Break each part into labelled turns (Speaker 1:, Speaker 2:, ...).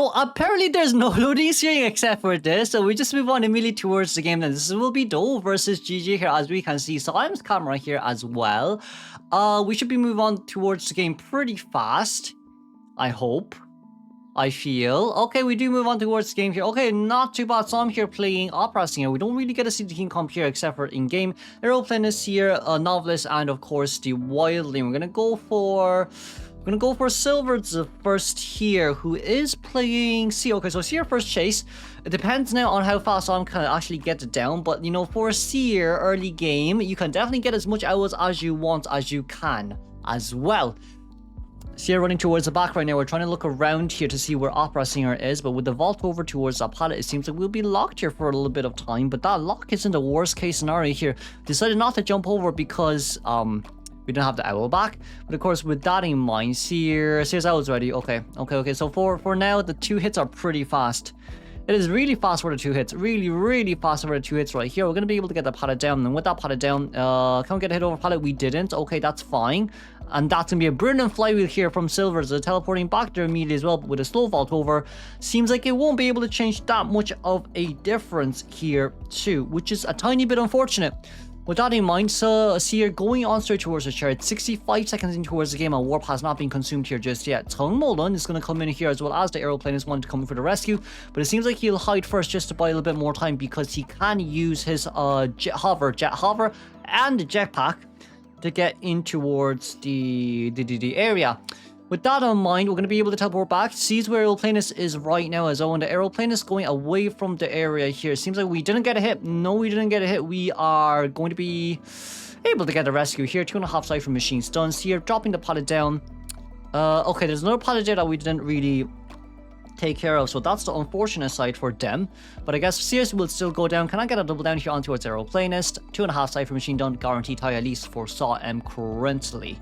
Speaker 1: So apparently there's no loading screen except for this, so we just move on immediately towards the game. Then this will be Dou versus GG here, as we can see. So I'm camera here as well. We should be moving on towards the game pretty fast. I hope. I feel. Okay, we do move on towards the game here. Okay, not too bad. So I'm here playing Opera Singer. We don't really get to see the King Comp here except for in-game. Aeroplanist here, Novelist, and of course the Wildling. We're gonna go for Silver's first here, who is playing Seer. Okay, so Seer first chase. It depends now on how fast I'm can actually get it down, but you know, for Seer early game, you can definitely get as much hours as you want as you can as well. Seer running towards the back right now. We're trying to look around here to see where Opera Singer is, but with the vault over towards that pallet, it seems like we'll be locked here for a little bit of time, but that lock isn't the worst case scenario here. Decided not to jump over because we don't have the owl back, but of course with that in mind, Seer's owl's ready. Okay. So for now, the 2 hits are pretty fast. It is really fast for the 2 hits. Really fast for the 2 hits right here. We're going to be able to get the pallet down. And with that pallet down, can we get a hit over pallet? We didn't. Okay, that's fine. And that's going to be a brilliant flywheel here from Silver. So teleporting back there immediately as well. But with a slow vault over, seems like it won't be able to change that much of a difference here too, which is a tiny bit unfortunate. With that in mind, so Seer going on straight towards the chariot, 65 seconds in towards the game, and Warp has not been consumed here just yet. Tung Molun is going to come in here as well as the aeroplanist wanting to come in for the rescue, but it seems like he'll hide first just to buy a little bit more time because he can use his jet hover, and the jetpack to get in towards the area. With that in mind, we're going to be able to teleport back. Sees where Aeroplanist is right now as well. And the Aeroplanist going away from the area here. Seems like we didn't get a hit. No, we didn't get a hit. We are going to be able to get a rescue here. 2.5 Cypher machines done. Seer dropping the pallet down. Okay, there's another pallet there that we didn't really take care of. So that's the unfortunate side for them. But I guess Sears will still go down. Can I get a double down here onto its Aeroplanist? 2.5 Cypher machine done. Guaranteed tie at least for Saw M currently.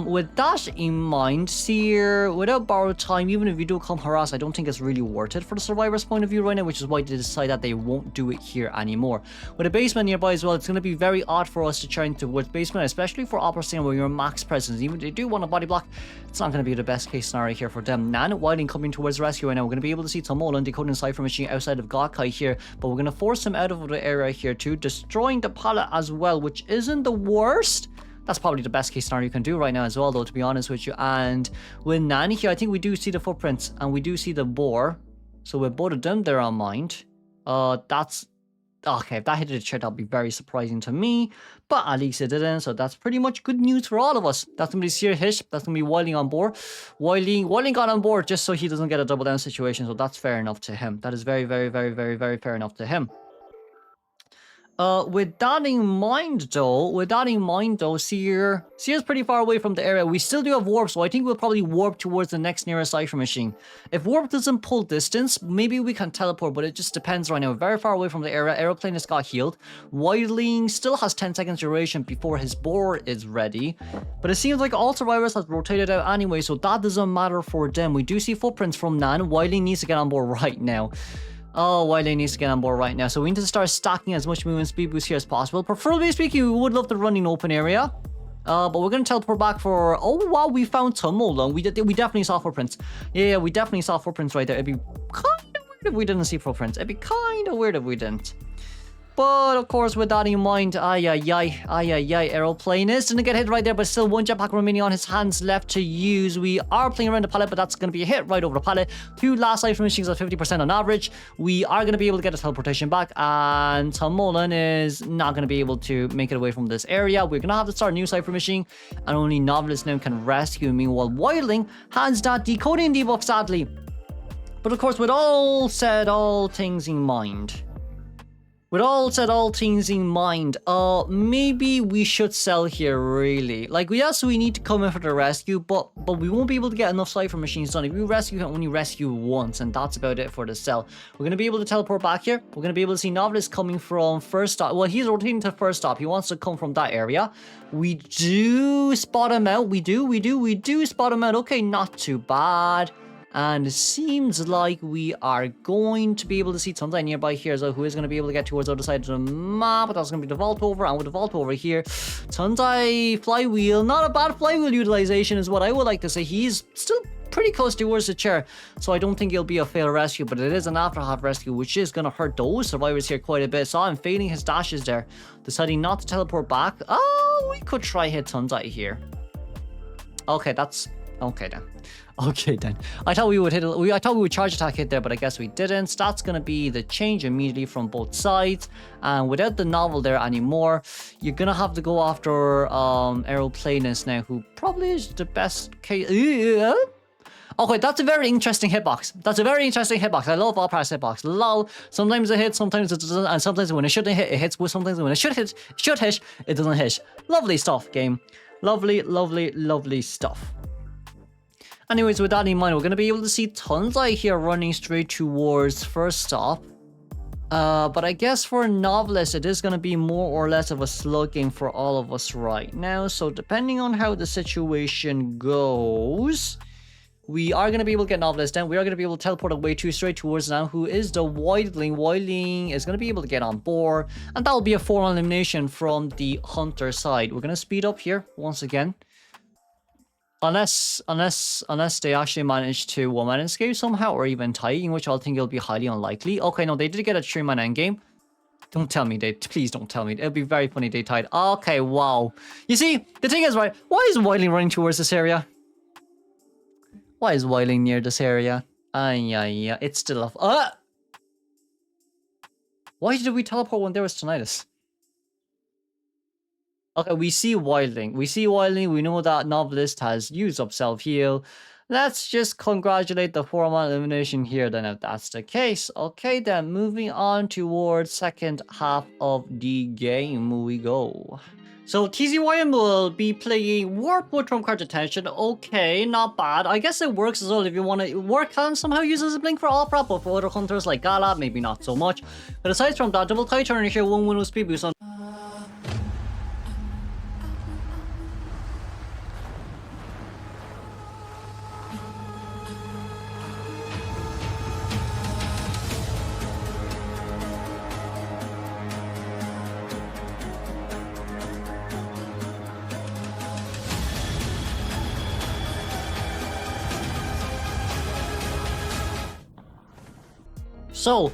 Speaker 1: With that in mind, Seer, without borrowed time, even if you do come harass, I don't think it's really worth it for the survivor's point of view right now, which is why they decide that they won't do it here anymore. With a basement nearby as well, it's going to be very odd for us to try and towards basement, especially for Opera Singer where you're max presence. Even if they do want a body block, it's not going to be the best case scenario here for them. Nan Wilding coming towards rescue right now. We're going to be able to see Tomolan decoding Cypher machine outside of Gakkai here, but we're going to force him out of the area here too, destroying the pallet as well, which isn't the worst. That's probably the best case scenario you can do right now as well, though, to be honest with you. And with Nani here, I think we do see the footprints and we do see the boar. So with both of them, they're on mind. That's okay. If that hit the chart, that'll be very surprising to me. But at least it didn't. So that's pretty much good news for all of us. That's gonna be Seer hit. That's gonna be Wilding on board. Wilding got on board just so he doesn't get a double down situation. So that's fair enough to him. That is very fair enough to him. With that in mind though, Seer's pretty far away from the area. We still do have warp, so I think we'll probably warp towards the next nearest Cypher machine. If warp doesn't pull distance, maybe we can teleport, but it just depends right now. We're very far away from the area. Aeroplane has got healed. Wildling still has 10 seconds duration before his boar is ready. But it seems like all survivors has rotated out anyway, so that doesn't matter for them. We do see footprints from Nan. Wildling needs to get on board right now. Oh, Wildling needs to get on board right now. So we need to start stacking as much movement speed boost here as possible. Preferably speaking, we would love to run in open area. But we're going to teleport back for... Oh, wow, we found Tumulong. We definitely saw footprints. Yeah, we definitely saw footprints right there. It'd be kind of weird if we didn't see footprints. It'd be kind of weird if we didn't. But of course, with that in mind, Aeroplanist didn't get hit right there, but still 1 jetpack remaining on his hands left to use. We are playing around the pallet, but that's going to be a hit right over the pallet. 2 last Cypher machines at 50% on average. We are going to be able to get a teleportation back, and Tomolan is not going to be able to make it away from this area. We're going to have to start a new Cypher machine, and only Novelist now can rescue. Meanwhile, Wildling has that decoding debuff, sadly. But of course, with all things in mind, maybe we should sell here, really. Like, yes, we need to come in for the rescue, but we won't be able to get enough Cypher machines done. If we rescue, we can only rescue once, and that's about it for the sell. We're going to be able to teleport back here. We're going to be able to see Novelist coming from first stop. Well, he's rotating to first stop. He wants to come from that area. We do spot him out. We do spot him out. Okay, not too bad. And it seems like we are going to be able to see Tundai nearby here, so who is going to be able to get towards the other side of the map. That's going to be the vault over, and with the vault over here, Tundai flywheel, not a bad flywheel utilization is what I would like to say. He's still pretty close towards the chair, so I don't think it'll be a fail rescue, but it is an after half rescue, which is going to hurt those survivors here quite a bit. So I'm failing his dashes there, deciding not to teleport back. Oh, we could try hit Tundai here. Okay, that's okay then. Okay then. I thought we would charge attack hit there, but I guess we didn't. So that's gonna be the change immediately from both sides. And without the novel there anymore, you're gonna have to go after Aeroplanus now, who probably is the best case. Okay, that's a very interesting hitbox. That's a very interesting hitbox. I love Opera's hitbox. Lol. Sometimes it hits, sometimes it doesn't, and sometimes when it shouldn't hit, it hits. Sometimes when it should hit, it doesn't hit. Lovely stuff, game. Lovely, lovely, lovely stuff. Anyways, with that in mind, we're going to be able to see Tundai here running straight towards first stop. But I guess for a novelist, it is going to be more or less of a slug game for all of us right now. So depending on how the situation goes, we are going to be able to get novelist down. We are going to be able to teleport away straight towards now, who is the Wildling. Wildling is going to be able to get on board, and that will be a 4-1 elimination from the Hunter side. We're going to speed up here once again. Unless they actually manage to 1-man escape somehow, or even tie, in which I think it'll be highly unlikely. Okay, no, they did get a 3-man endgame. Don't tell me please don't tell me. It'll be very funny they tied. Okay, wow. You see, the thing is, right, why is Wildling running towards this area? Why is Wildling near this area? Yeah, it's still off. Why did we teleport when there was tinnitus? Okay, we see Wildling. We know that Novelist has used up self-heal. Let's just congratulate the 4-man elimination here then, if that's the case. Okay then, moving on towards second half of the game we go. So TZYM will be playing Warp with Trump card detention. Okay, not bad. I guess it works as well if you want to work on somehow uses a blink for Opera, but for other hunters like Gala, maybe not so much. But aside from that, double tie turn here, 1 win with speed boost on. So,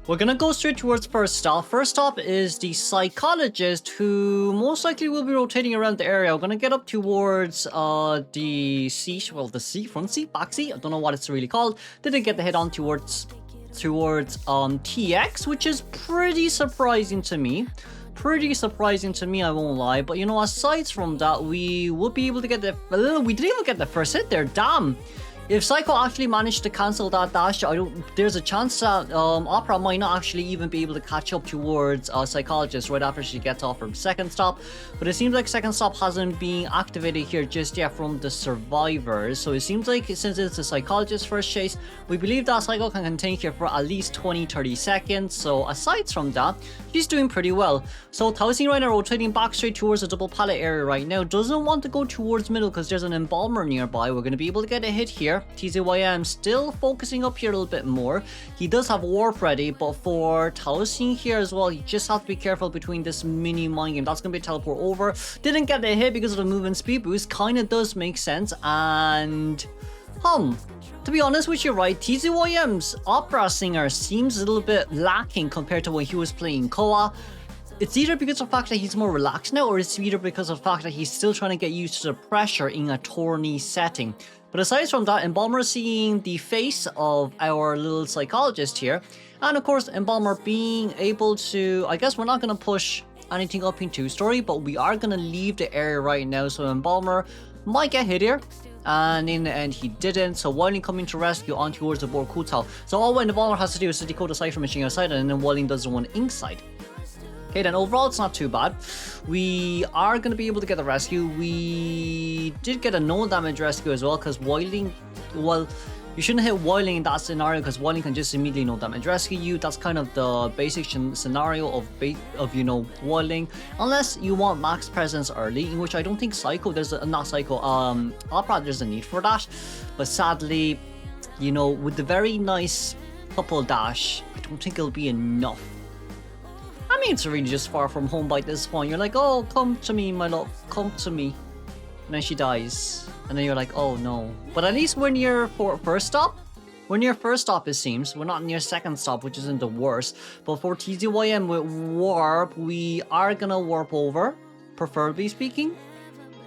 Speaker 1: we're gonna go straight towards first stop. First stop is the psychologist, who most likely will be rotating around the area. We're gonna get up towards the seat, well, the seat, front seat, back seat. I don't know what it's really called. Didn't get the head on towards TX, which is pretty surprising to me. I won't lie. But you know, aside from that, we would be able to get we didn't even get the first hit there. Damn. If Psycho actually managed to cancel that dash, there's a chance that Opera might not actually even be able to catch up towards Psychologist right after she gets off from second stop. But it seems like second stop hasn't been activated here just yet from the survivors. So it seems like since it's the Psychologist first chase, we believe that Psycho can contain here for at least 20-30 seconds. So aside from that, she's doing pretty well. So Taoxing right now rotating back straight towards the double pallet area right now. Doesn't want to go towards middle because there's an Embalmer nearby. We're going to be able to get a hit here. TZYM still focusing up here a little bit more. He does have Warp ready, but for Taoxing here as well, you just have to be careful between this mini mind game. That's going to be a teleport over. Didn't get the hit because of the movement speed boost. Kind of does make sense. And to be honest with you, right, TZYM's Opera Singer seems a little bit lacking compared to when he was playing Koa. It's either because of the fact that he's more relaxed now, or it's either because of the fact that he's still trying to get used to the pressure in a tourney setting. But aside from that, Embalmer seeing the face of our little psychologist here, and of course Embalmer being able to, I guess we're not going to push anything up in 2-story, but we are going to leave the area right now, so Embalmer might get hit here. And in the end, he didn't. So Wildling coming to rescue on towards the board Kutao. So all what Embalmer has to do is to decode the Cypher machine outside, and then Wildling does the one inside. Okay, then overall it's not too bad. We are going to be able to get the rescue. We did get a no damage rescue as well, because Wildling, well, you shouldn't hit Wildling in that scenario because Wildling can just immediately no damage rescue you. That's kind of the basic scenario of you know, Wildling, unless you want max presence early, in which I don't think Psycho, not Psycho, Opera, there's a need for that. But sadly, you know, with the very nice couple dash, I don't think it'll be enough. I mean, it's really just far from home by this point. You're like, oh, come to me, my love, come to me. And then she dies. And then you're like, oh no. But at least we're near first stop. We're near first stop, it seems. We're not near second stop, which isn't the worst. But for TZYM with warp, we are gonna warp over, preferably speaking.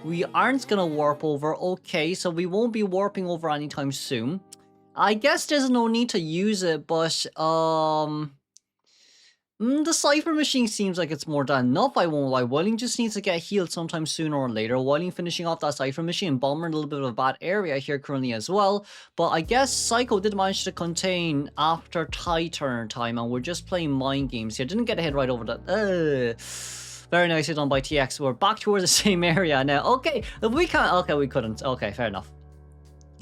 Speaker 1: We aren't gonna warp over. Okay, so we won't be warping over anytime soon. I guess there's no need to use it, but the Cypher Machine seems like it's more than enough, I won't lie. Whiling just needs to get healed sometime sooner or later. Whiling finishing off that Cypher Machine. Bomber in a little bit of a bad area here currently as well. But I guess Psycho did manage to contain after tie turn time, and we're just playing mind games here. Didn't get a hit right over that. Very nicely done by TX. We're back towards the same area now. Okay, if we can't... Okay, we couldn't. Okay, fair enough.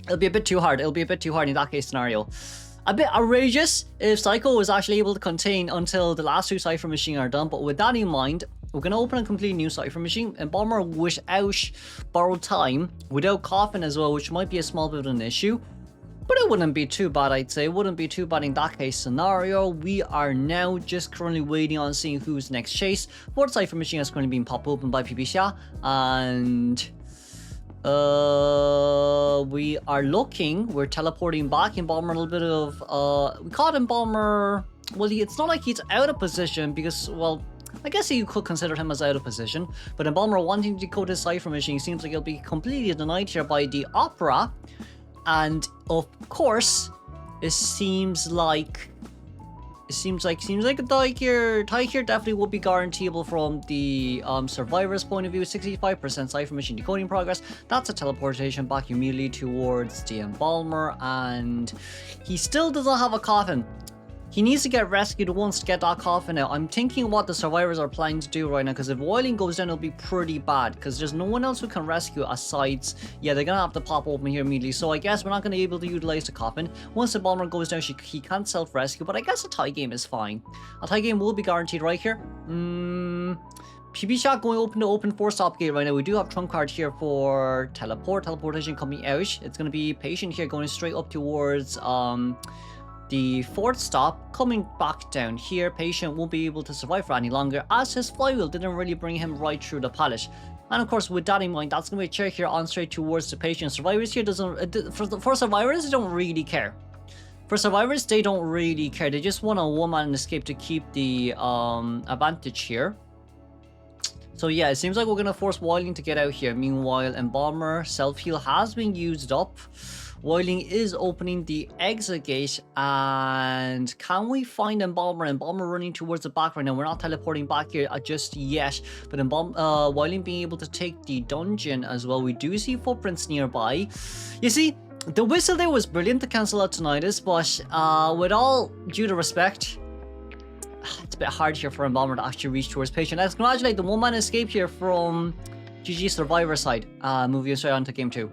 Speaker 1: It'll be a bit too hard. It'll be a bit too hard in that case scenario. A bit outrageous if Psycho was actually able to contain until the last two Cypher Machine are done, but with that in mind, we're going to open a completely new Cypher Machine, and Bomber without borrowed time, without Coffin as well, which might be a small bit of an issue, but it wouldn't be too bad, I'd say. It wouldn't be too bad in that case scenario. We are now just currently waiting on seeing who's next chase. Fourth Cypher Machine is currently being popped open by Pibisha, and... we're teleporting back in Bomber a little bit of, we caught him Bomber, well, it's not like he's out of position because, well, I guess you could consider him as out of position, but in Bomber wanting to decode his Cypher Machine seems like he'll be completely denied here by the Opera, and of course, it seems like a tie here definitely will be guaranteeable from the survivor's point of view. 65% Cypher Machine decoding progress. That's a teleportation back immediately towards the Embalmer, and he still doesn't have a coffin. He needs to get rescued once to get that coffin out. I'm thinking what the survivors are planning to do right now, because if Whiling goes down, it'll be pretty bad, because there's no one else who can rescue aside. Yeah, they're gonna have to pop open here immediately, so I guess we're not gonna be able to utilize the coffin. Once the Bomber goes down, he can't self-rescue, but I guess a tie game is fine. A tie game will be guaranteed right here. PB shot going open to open 4-stop gate right now. We do have trump card here for teleportation coming out. It's gonna be patient here, going straight up towards the fourth stop, coming back down here. Patient won't be able to survive for any longer, as his flywheel didn't really bring him right through the pallet. And of course, with that in mind, that's going to be a check here on straight towards the patient. Survivors here for survivors, they don't really care. For survivors, they don't really care. They just want a one-man escape to keep the advantage here. So yeah, it seems like we're going to force Whiling to get out here. Meanwhile, Embalmer self-heal has been used up. Whiling is opening the exit gate, and can we find Embalmer? Embalmer running towards the back right now. We're not teleporting back here just yet, but Whiling being able to take the dungeon as well. We do see footprints nearby. You see, the whistle there was brilliant to cancel out Tinnitus, but with all due to respect, it's a bit hard here for Embalmer to actually reach towards Patient. Let's congratulate the one-man escape here from GG Survivor side, moving straight on to Game 2.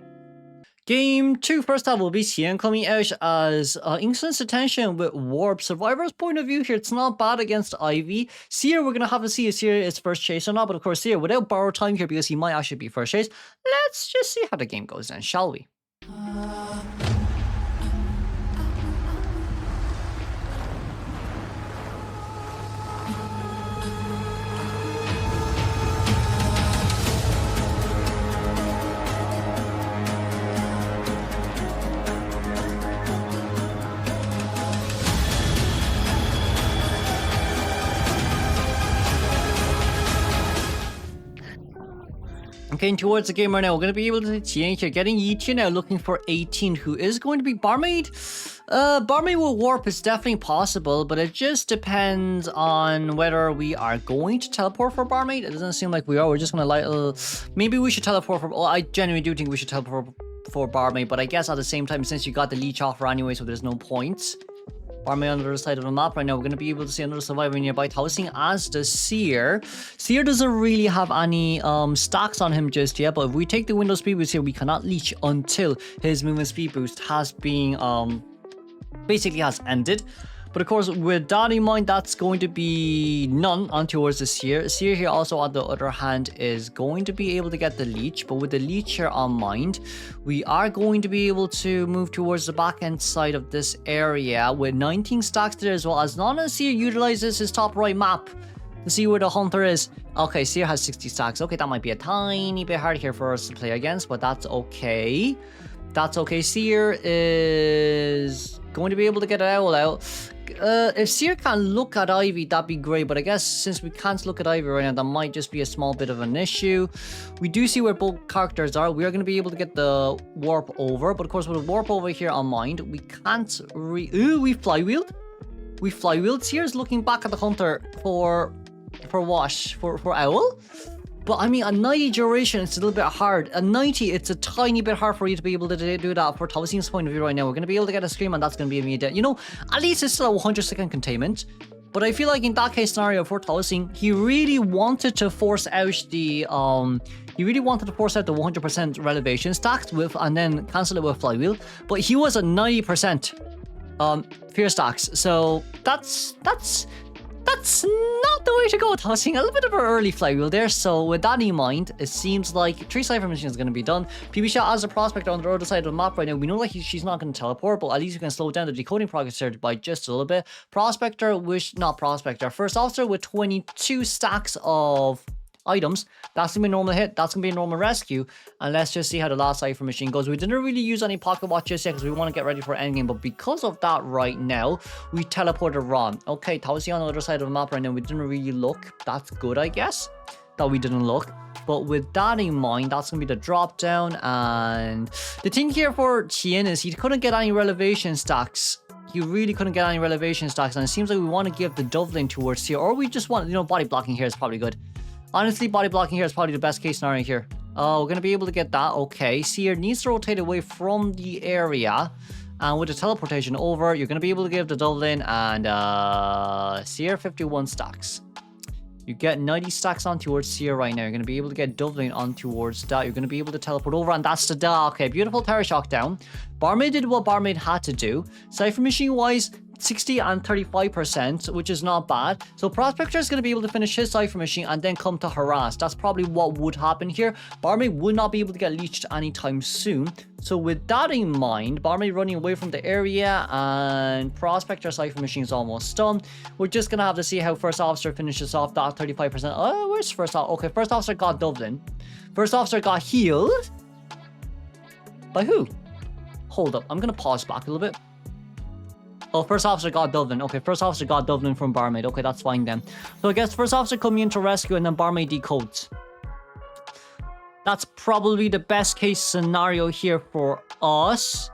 Speaker 1: Game 2, first up will be Xian coming out as Instance Attention with Warp. Survivor's point of view here, it's not bad against Ivy. Seer, we're going to have to see if Seer is first chase or not, but of course Seer without borrowed time here because he might actually be first chase. Let's just see how the game goes then, shall we? Getting towards the game right now, we're going to be able to see Qian here, getting Yi now, looking for 18, who is going to be Barmaid. Barmaid with Warp is definitely possible, but it just depends on whether we are going to teleport for Barmaid. It doesn't seem like we are. We're just going to maybe we should teleport for... Oh, I genuinely do think we should teleport for Barmaid, but I guess at the same time, since you got the leech offer anyway, so there's no points. Barmaid on the other side of the map right now. We're going to be able to see another survivor nearby, Toasting as the Seer. Seer doesn't really have any stacks on him just yet, but if we take the window speed boost here, we cannot leech until his movement speed boost has been basically has ended. But of course, with that in mind, that's going to be none on towards the Seer. Seer here also, on the other hand, is going to be able to get the Leech. But with the Leech here on mind, we are going to be able to move towards the back end side of this area with 19 stacks there as well. As long as Seer utilizes his top right map to see where the Hunter is. Okay, Seer has 60 stacks. Okay, that might be a tiny bit hard here for us to play against, but that's okay. That's okay. Seer is going to be able to get an Owl out. If Seer can look at Ivy, that'd be great. But I guess since we can't look at Ivy right now, that might just be a small bit of an issue. We do see where both characters are. We are going to be able to get the warp over. But of course, with the warp over here on mind, we can't Ooh, we flywheeled. We flywheeled. Seer's looking back at the Hunter for Owl. But I mean, a 90 duration, it's a little bit hard. A 90, it's a tiny bit hard for you to be able to do that. For Tausin's point of view right now, we're going to be able to get a Scream, and that's going to be immediate. You know, at least it's still a 100-second containment. But I feel like in that case scenario for Tausin, he really wanted to force out the 100% relevation stacks with, and then cancel it with flywheel. But he was at 90% fear stacks. So that's not the way to go. Tossing a little bit of an early flywheel there. So with that in mind, it seems like 3 Cypher Machines is going to be done. PB Shot as a prospector on the other side of the map right now. We know that she's not going to teleport, but at least you can slow down the decoding progress here by just a little bit. Prospector, First Officer with 22 stacks of items. That's gonna be a normal hit. That's gonna be a normal rescue. And let's just see how the last Cypher Machine goes. We didn't really use any pocket watch just yet because we want to get ready for endgame. But because of that right now, we teleported Ron. Okay, Tausi on the other side of the map right now. We didn't really look. That's good, I guess, that we didn't look. But with that in mind, that's going to be the drop down. And the thing here for Chien is he couldn't get any relevation stacks. He really couldn't get any relevation stacks. And it seems like we want to give the doubling towards here. Or we just want, you know, body blocking here is probably good. Honestly, body blocking here is probably the best case scenario here. Oh, we're going to be able to get that. Okay, Seer needs to rotate away from the area. And with the teleportation over, you're going to be able to give the doubling. And Seer 51 stacks. You get 90 stacks on towards Seer right now. You're going to be able to get doubling on towards that. You're going to be able to teleport over, and that's the da. Okay, beautiful Terror Shock down. Barmaid did what Barmaid had to do. Cypher Machine wise, 60 and 35%, which is not bad. So Prospector is going to be able to finish his Cypher Machine and then come to harass. That's probably what would happen here. Barmaid would not be able to get leeched anytime soon. So with that in mind, Barmaid running away from the area and Prospector Cypher Machine is almost done. We're just going to have to see how First Officer finishes off that 35%. Oh, where's First Officer? Okay, First Officer got Dublin. First Officer got healed. By who? Hold up, I'm going to pause back a little bit. Oh, First Officer got Dublin. Okay, First Officer got Dublin from Barmaid. Okay, that's fine then. So I guess First Officer coming in to rescue and then Barmaid decodes. That's probably the best case scenario here for us.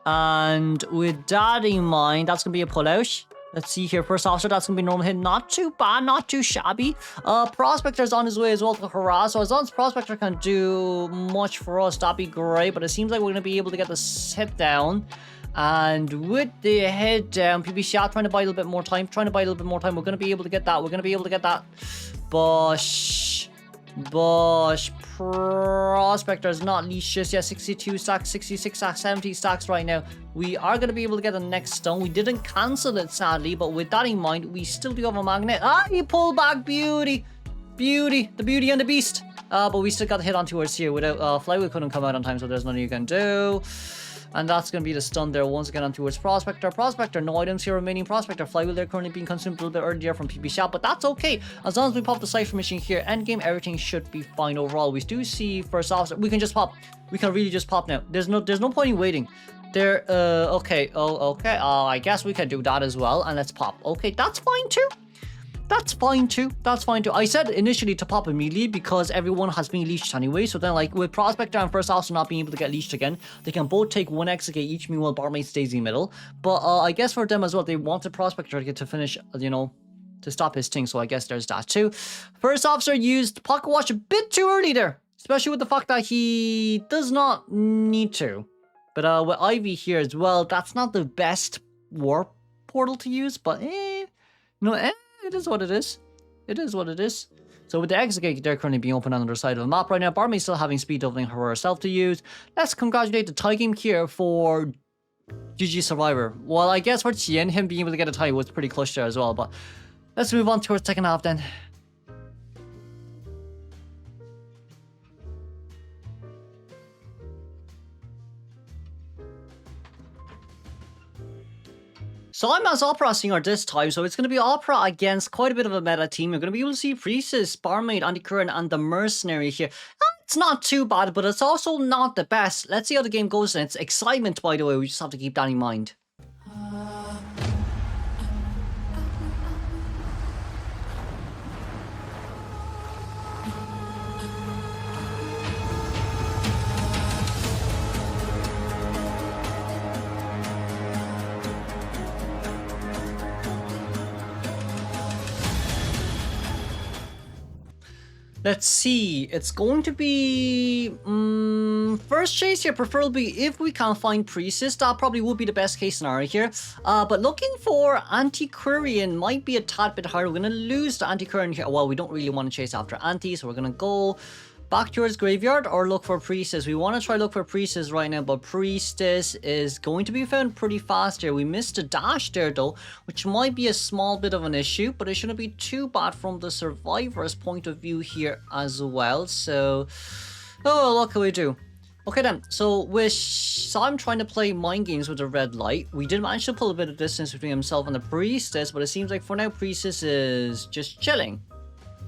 Speaker 1: And with that in mind, that's going to be a pullout. Let's see here. First Officer, that's going to be a normal hit. Not too bad, not too shabby. Prospector's on his way as well to harass. So as long as Prospector can do much for us, that'd be great. But it seems like we're going to be able to get this hit down. And with the head down, PB Shot trying to buy a little bit more time. We're going to be able to get that. Bosh. Prospector's not leashed just yet. 62 stacks, 66 stacks, 70 stacks right now. We are going to be able to get the next stone. We didn't cancel it, sadly. But with that in mind, we still do have a magnet. Ah, you pull back. Beauty. The beauty and the beast. But we still got hit on towards here. Without Flywheel couldn't come out on time, so there's nothing you can do. And that's going to be the stun there once again on towards Prospector. No items here remaining. Prospector. Flywheel there currently being consumed a little bit earlier from PB Shot, but that's okay. As long as we pop the Cypher Machine here, endgame, everything should be fine overall. We do see First Officer. We can just pop. We can really just pop now. There's no point in waiting. There, okay. Oh, okay. I guess we can do that as well. And let's pop. Okay, that's fine too. That's fine too. I said initially to pop immediately because everyone has been leashed anyway. So then, like, with Prospector and First Officer not being able to get leashed again, they can both take 1 execute each, meanwhile Barmaid stays in the middle. But I guess for them as well, they wanted Prospector to get to finish, you know, to stop his thing. So I guess there's that too. First Officer used Pocket Watch a bit too early there, especially with the fact that he does not need to. But with Ivy here as well, that's not the best warp portal to use, but it is what it is. So with the exit gate, they're currently being opened on the other side of the map right now. Barmaid still having speed doubling herself to use. Let's congratulate the tie game here for GG Survivor. Well, I guess for Tien, him being able to get a tie was pretty clutch there as well, but let's move on to our second half then. So I'm as Opera singer this time, so it's going to be Opera against quite a bit of a meta team. You're going to be able to see Priestess, Barmaid, Anti-Current, and the Mercenary here. It's not too bad, but it's also not the best. Let's see how the game goes, and it's excitement, by the way. We just have to keep that in mind. Let's see, it's going to be first chase here, preferably if we can find Priestess. That probably would be the best case scenario here. But looking for Antiquarian might be a tad bit harder. We're going to lose the Antiquarian here. Well, we don't really want to chase after Anti, so we're going to go back towards Graveyard or look for Priestess. We want to try look for Priestess right now, but Priestess is going to be found pretty fast here. We missed a dash there though, which might be a small bit of an issue, but it shouldn't be too bad from the Survivor's point of view here as well. So, oh, what can we do? Okay then, so I'm trying to play mind games with the red light. We did manage to pull a bit of distance between himself and the Priestess, but it seems like for now Priestess is just chilling.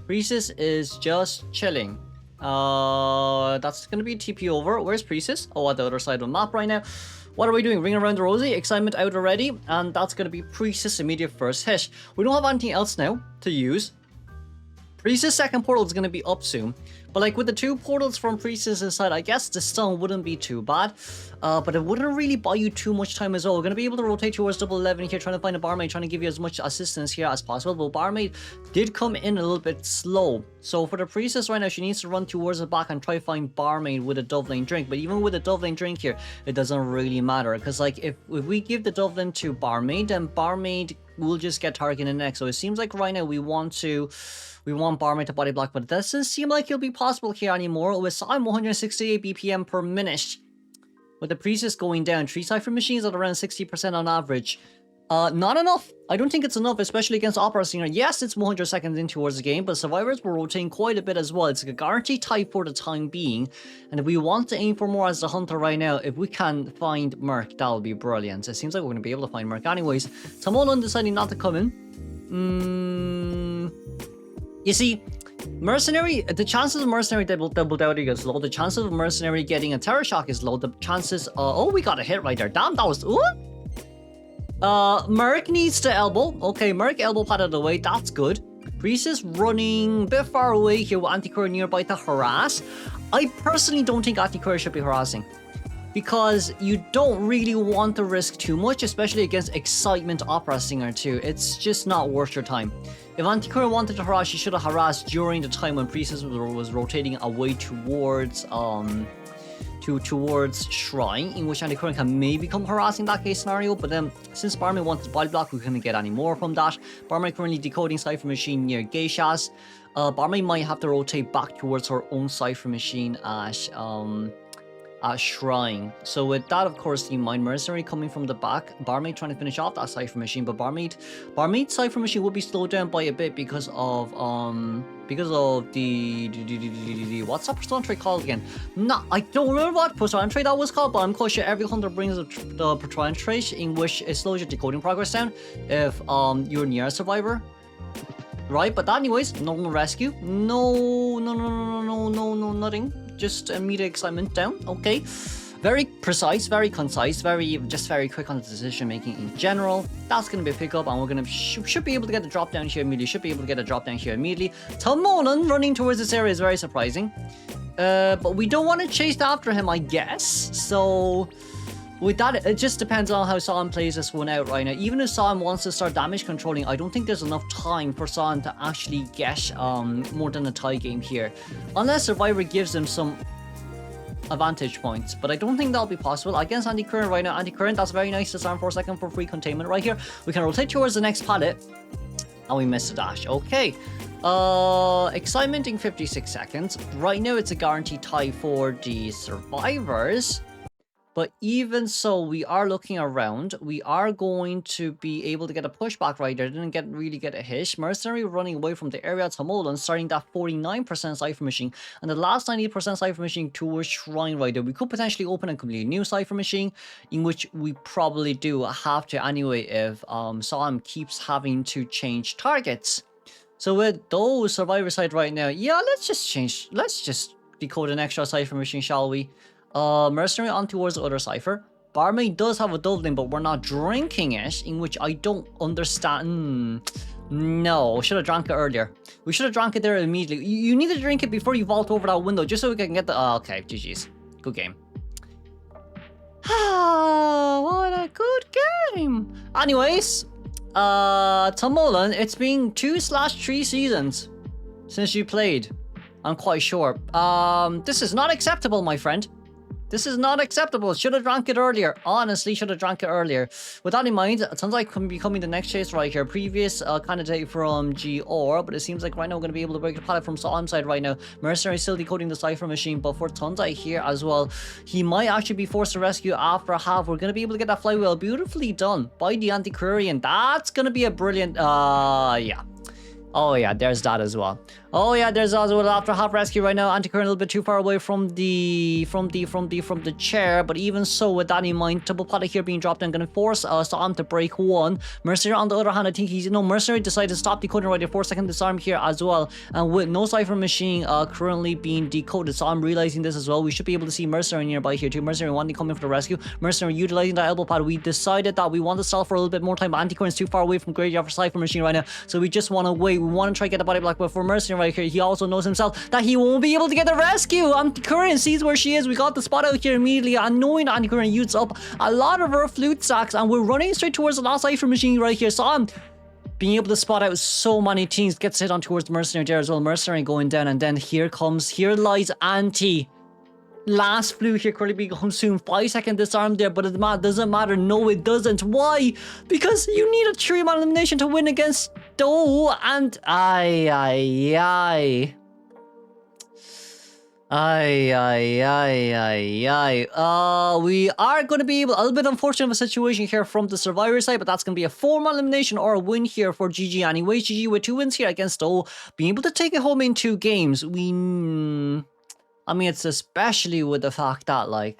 Speaker 1: Priestess is just chilling. That's gonna be TP over. Where's Priestess? Oh, at the other side of the map right now. What are we doing? Ring around the rosy, excitement out already, and that's gonna be Priestess immediate first hit. We don't have anything else now to use. Priestess second portal is gonna be up soon, but like with the two portals from Priestess inside, I guess the stun wouldn't be too bad, but it wouldn't really buy you too much time as well. We're gonna be able to rotate towards double 11 here, trying to find a Barmaid, trying to give you as much assistance here as possible. But Barmaid did come in a little bit slow, so for the Priestess right now, she needs to run towards the back and try to find Barmaid with a Dove Lane drink. But even with a Dove Lane drink here, it doesn't really matter, because like if we give the Dove Lane to Barmaid, then Barmaid will just get targeted next. So it seems like right now we want Barmaid to body block, but it doesn't seem like it'll be possible here anymore. With Sam 168 BPM per minute, with the Priestess going down, 3 Cypher machines at around 60% on average. Not enough. I don't think it's enough, especially against Opera Singer. Yes, it's 100 seconds in towards the game, but Survivors were rotating quite a bit as well. It's a guaranteed tie for the time being, and if we want to aim for more as the Hunter right now, if we can find Merc, that'll be brilliant. It seems like we're going to be able to find Merc anyways. Tamolan deciding not to come in. You see, Mercenary, the chances of Mercenary double doubting is low. The chances of Mercenary getting a Terror Shock is low. The chances, oh, we got a hit right there. Damn, that was, ooh. Merc needs to elbow. Okay, Merc elbow pad out of the way. That's good. Priestess running a bit far away here with Antiquarian nearby to harass. I personally don't think Antiquarian should be harassing, because you don't really want to risk too much, especially against Excitement Opera Singer too. It's just not worth your time. If Antiquarian wanted to harass, she should have harassed during the time when Priestess was rotating away towards towards Shrine, in which Antiquarian can maybe come harassing that case scenario. But then since Barmaid wanted to body block, we couldn't get any more from that. Barmaid currently decoding Cypher Machine near Geishas. Barmaid might have to rotate back towards her own Cypher Machine at Shrine. So with that, of course, in mind, Mercenary coming from the back, Barmaid trying to finish off that Cypher Machine, but Barmaid's Cypher Machine will be slowed down by a bit because of the what's that persona trait called again? No, I don't remember what persona trait that was called, but I'm quite sure every hunter brings the persona trait in which it slows your decoding progress down if you're near a survivor. Right, but anyways, no rescue, no, nothing. Just immediate excitement down. Okay, very precise, very concise, very quick on the decision making in general. That's gonna be a pickup, and we're gonna should be able to get a drop down here immediately. Tamolan running towards this area is very surprising, but we don't want to chase after him, I guess. So with that, it just depends on how Sam plays this one out right now. Even if Sam wants to start damage controlling, I don't think there's enough time for Sam to actually get more than a tie game here. Unless Survivor gives him some advantage points, but I don't think that'll be possible. Against Anti-Current right now, Anti-Current, that's very nice to Sam for a second for free containment right here. We can rotate towards the next pallet, and we missed a dash. Okay. Excitement in 56 seconds. Right now, it's a guaranteed tie for the Survivors. But even so, we are looking around. We are going to be able to get a pushback right there. Didn't really get a hit. Mercenary running away from the area. Tamolan starting that 49% Cypher Machine. And the last 90% Cypher Machine towards Shrine right there. We could potentially open a completely new Cypher Machine, in which we probably do have to anyway if Sam keeps having to change targets. So with those Survivor side right now, yeah, let's just decode an extra Cypher Machine, shall we? Mercenary on towards the other Cypher. Barmaid does have a Dublin, but we're not drinking it, in which I don't understand. No, should have drank it earlier. We should have drank it there immediately. You need to drink it before you vault over that window, just so we can get the... okay, GG's. Good game. What a good game. Anyways, Tamolan, it's been 2/3 seasons since you played. I'm quite sure. This is not acceptable, my friend. This is not acceptable. Should have drank it earlier. Honestly, should have drank it earlier. With that in mind, it sounds like I'm becoming the next chase right here. Previous candidate from GR, but it seems like right now we're going to be able to break the pallet from Salam's side right now. Mercenary still decoding the Cypher Machine, but for Tunzai here as well, he might actually be forced to rescue after a half. We're going to be able to get that flywheel beautifully done by the Antiquarian. That's going to be a brilliant, yeah. Oh yeah, there's that as well. Oh yeah, there's also after half rescue right now. Antiquarian a little bit too far away from the chair, but even so, with that in mind, double pallet here being dropped and gonna force Sam to break one. Mercenary on the other hand, I think he's Mercenary decided to stop decoding right there for a second disarm here as well. And with no Cypher Machine currently being decoded, so I'm realizing this as well. We should be able to see Mercenary nearby here too. Mercenary wanting to come in for the rescue. Mercenary utilizing that elbow pad. We decided that we want to stall for a little bit more time, but Antiquarian's too far away from graveyard for Cypher Machine right now, so we just want to wait. We want to try to get the body block, but for Mercenary right here, he also knows himself that he won't be able to get the rescue. Antiquarian sees where she is. We got the spot out here immediately, and knowing that Antiquarian uses up a lot of her flute sacks, and we're running straight towards the last Cypher Machine right here. So I'm being able to spot out so many teams, gets hit on towards the Mercenary there as well. Mercenary going down, and then here lies Anti. Last flute here currently being consumed. 5-second disarm there, but it doesn't matter. No, it doesn't. Why? Because you need a 3-man elimination to win against Dou, and we are going to be able, a little bit unfortunate of a situation here from the Survivor side, but that's going to be a 4-man elimination or a win here for GG anyway. GG with 2 wins here against Dou, being able to take it home in 2 games. I mean, it's especially with the fact that, like,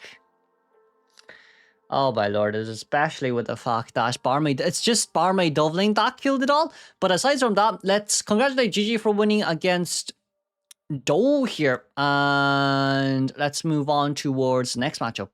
Speaker 1: oh my lord, it's especially with the fact that Barmaid, it's just Barmaid doubling that killed it all. But aside from that, let's congratulate GG for winning against Dou here. And let's move on towards the next matchup.